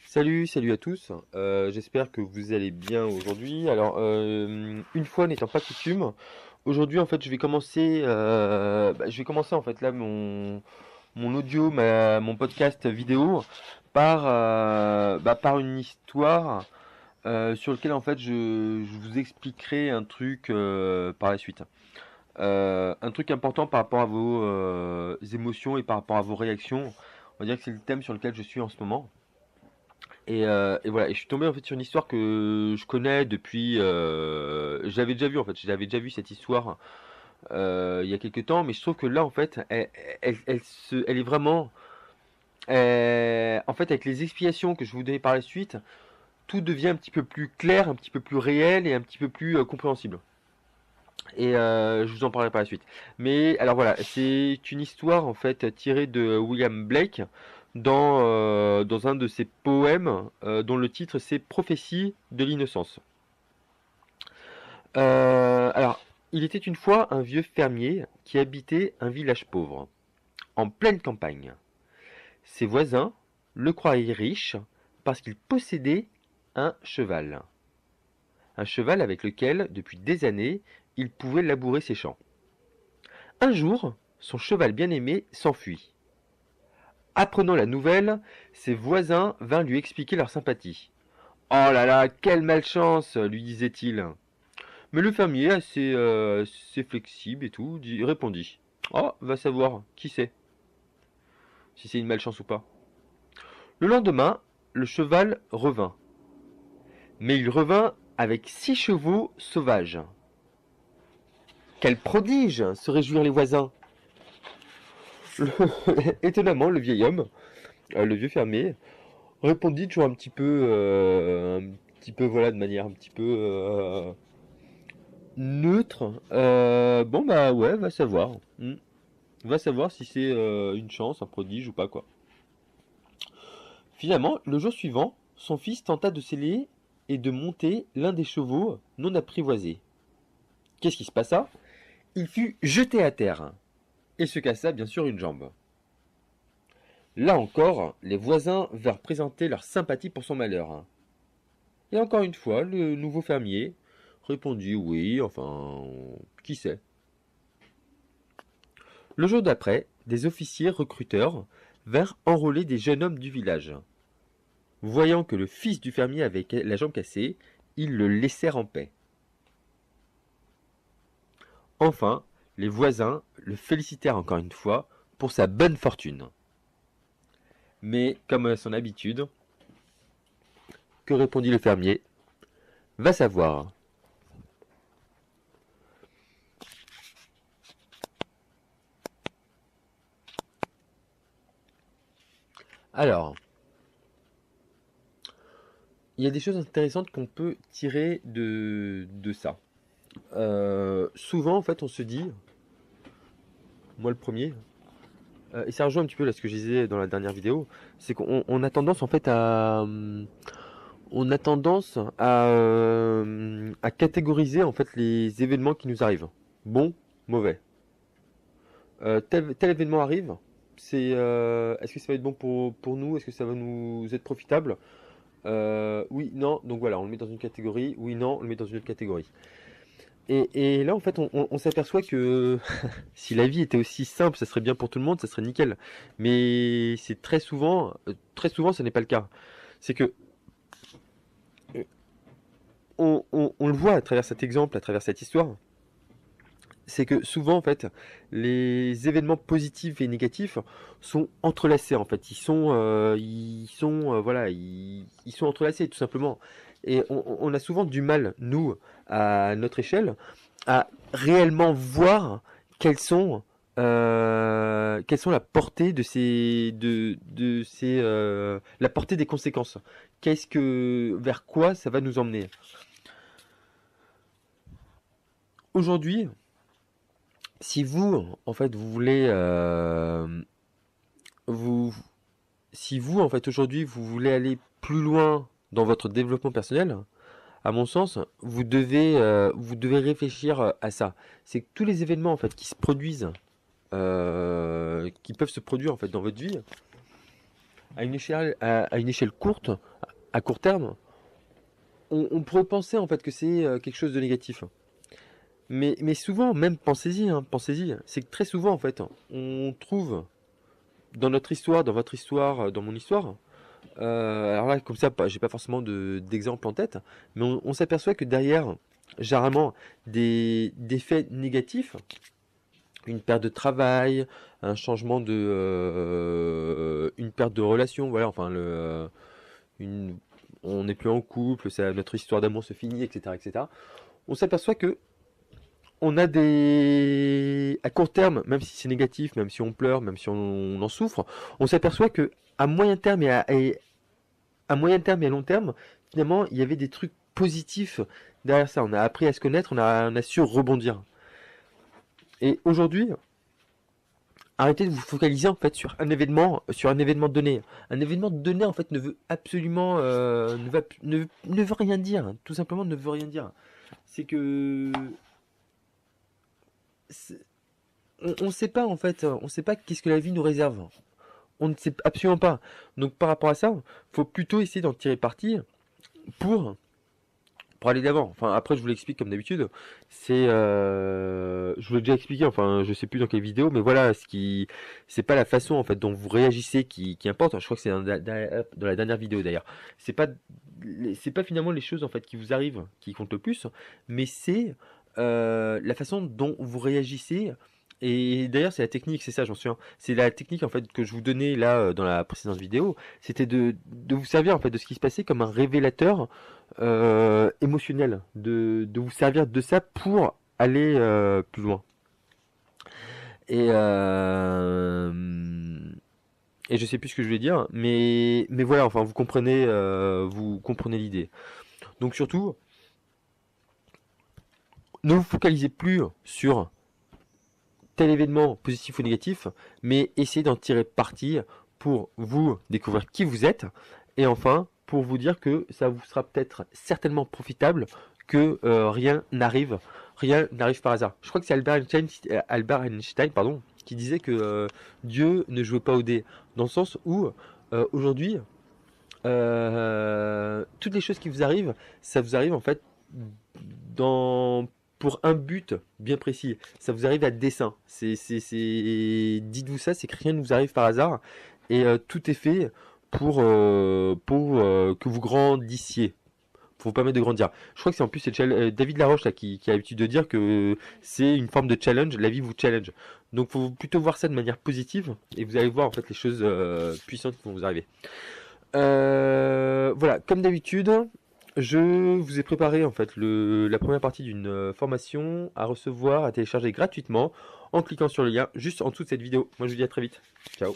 Salut à tous. J'espère que vous allez bien aujourd'hui. Alors, une fois n'étant pas coutume, aujourd'hui en fait, je vais commencer en fait là mon audio, mon podcast vidéo par une histoire sur lequel en fait je vous expliquerai un truc par la suite. Un truc important par rapport à vos émotions et par rapport à vos réactions. On va dire que c'est le thème sur lequel je suis en ce moment. Et voilà, et je suis tombé en fait sur une histoire que je connais depuis. J'avais déjà vu en fait, j'avais déjà vu cette histoire il y a quelques temps, mais je trouve que là en fait, elle est vraiment. En fait, avec les explications que je vous donner par la suite, tout devient un petit peu plus clair, un petit peu plus réel et un petit peu plus compréhensible. Et je vous en parlerai par la suite. Mais alors voilà, c'est une histoire en fait tirée de William Blake dans un de ses poèmes dont le titre c'est Prophétie de l'innocence. Alors, il était une fois un vieux fermier qui habitait un village pauvre, en pleine campagne. Ses voisins le croyaient riche parce qu'il possédait un cheval. Un cheval avec lequel, depuis des années, il pouvait labourer ses champs. Un jour, son cheval bien-aimé s'enfuit. Apprenant la nouvelle, ses voisins vinrent lui expliquer leur sympathie. Oh là là, quelle malchance, lui disait-il. Mais le fermier, assez flexible et tout, répondit. Oh, va savoir, qui sait, si c'est une malchance ou pas. Le lendemain, le cheval revint. Mais il revint avec 6 chevaux sauvages. Quel prodige, se réjouirent les voisins. Le- Étonnamment, le vieil homme, le vieux fermier, répondit toujours un petit peu, voilà, de manière un petit peu neutre. Bon bah ouais, va savoir. Va savoir si c'est une chance, un prodige ou pas quoi. Finalement, le jour suivant, son fils tenta de sceller et de monter l'un des chevaux non apprivoisés. Qu'est-ce qui se passa? Il fut jeté à terre et se cassa bien sûr une jambe. Là encore, les voisins vinrent présenter leur sympathie pour son malheur. Et encore une fois, le nouveau fermier répondit oui, enfin, qui sait. Le jour d'après, des officiers recruteurs vinrent enrôler des jeunes hommes du village. Voyant que le fils du fermier avait la jambe cassée, ils le laissèrent en paix. Enfin, les voisins le félicitèrent encore une fois pour sa bonne fortune. Mais, comme à son habitude, que répondit le fermier? Va savoir. Alors, il y a des choses intéressantes qu'on peut tirer de ça. Souvent, en fait, on se dit, moi le premier, et ça rejoint un petit peu là ce que je disais dans la dernière vidéo, c'est qu'on a tendance en fait à catégoriser en fait les événements qui nous arrivent, bon, mauvais. Tel événement arrive, est-ce que ça va être bon pour nous, est-ce que ça va nous être profitable? Oui, non, donc voilà, on le met dans une catégorie, oui, non, on le met dans une autre catégorie. Et là, en fait, on s'aperçoit que si la vie était aussi simple, ça serait bien pour tout le monde, ça serait nickel. Mais c'est très souvent, ce n'est pas le cas. C'est que euh, on le voit à travers cet exemple, à travers cette histoire, c'est que souvent, en fait, les événements positifs et négatifs sont entrelacés. En fait, voilà, ils sont entrelacés tout simplement. Et on a souvent du mal, nous, à notre échelle, à réellement voir quelles sont la portée la portée des conséquences. Vers quoi ça va nous emmener. Aujourd'hui, si vous, en fait, vous voulez, vous, si vous, en fait, aujourd'hui, vous voulez aller plus loin dans votre développement personnel, à mon sens, vous devez réfléchir à ça. C'est que tous les événements, en fait, qui se produisent qui peuvent se produire en fait dans votre vie, à une échelle courte, à court terme, on pourrait penser en fait que c'est quelque chose de négatif. Mais souvent, même pensez-y, hein, pensez-y, c'est que très souvent en fait, on trouve dans notre histoire, dans votre histoire, dans mon histoire, alors là, comme ça, j'ai pas forcément d'exemple en tête, mais on s'aperçoit que derrière, généralement, des faits négatifs, une perte de travail, un changement une perte de relation, voilà, enfin, une, on n'est plus en couple, notre histoire d'amour se finit, etc., etc. On s'aperçoit que on a à court terme, même si c'est négatif, même si on pleure, même si on en souffre, on s'aperçoit que à moyen terme à moyen terme et à long terme, finalement, il y avait des trucs positifs derrière ça. On a appris à se connaître, on a su rebondir. Et aujourd'hui, arrêtez de vous focaliser en fait sur un événement donné. Un événement donné en fait ne veut absolument, ne veut rien dire. Hein. Tout simplement ne veut rien dire. C'est que c'est- on ne sait pas en fait, on ne sait pas qu'est-ce que la vie nous réserve. On ne sait absolument pas. Donc par rapport à ça, faut plutôt essayer d'en tirer parti pour pour aller d'avant. Enfin, après, je vous l'explique comme d'habitude. Je vous l'ai déjà expliqué. Enfin, je sais plus dans quelle vidéo, mais voilà, c'est pas la façon en fait dont vous réagissez qui importe. Je crois que c'est dans la dernière vidéo d'ailleurs. C'est pas, c'est pas finalement les choses en fait qui vous arrivent qui comptent le plus, mais c'est la façon dont vous réagissez. Et d'ailleurs, c'est la technique, c'est ça, j'en suis un. C'est la technique en fait que je vous donnais là dans la précédente vidéo. C'était de vous servir en fait de ce qui se passait comme un révélateur émotionnel, de vous servir de ça pour aller plus loin. Et, euh, et je sais plus ce que je voulais dire, mais voilà, enfin vous comprenez l'idée. Donc surtout, ne vous focalisez plus sur tel événement positif ou négatif, mais essayez d'en tirer parti pour vous découvrir qui vous êtes, et enfin pour vous dire que ça vous sera peut-être certainement profitable, que rien n'arrive par hasard. Je crois que c'est Albert Einstein, pardon, qui disait que Dieu ne jouait pas au dé, dans le sens où aujourd'hui, toutes les choses qui vous arrivent, ça vous arrive en fait dans pour un but bien précis. Ça vous arrive à dessein. Dites-vous ça, c'est que rien ne vous arrive par hasard et tout est fait pour que vous grandissiez. Pour vous permettre de grandir. Je crois que c'est en plus David Laroche là, qui a l'habitude de dire que c'est une forme de challenge, la vie vous challenge. Donc faut plutôt voir ça de manière positive et vous allez voir en fait les choses puissantes qui vont vous arriver. Voilà, comme d'habitude, je vous ai préparé en fait la première partie d'une formation à recevoir, à télécharger gratuitement en cliquant sur le lien juste en dessous de cette vidéo. Moi je vous dis à très vite. Ciao.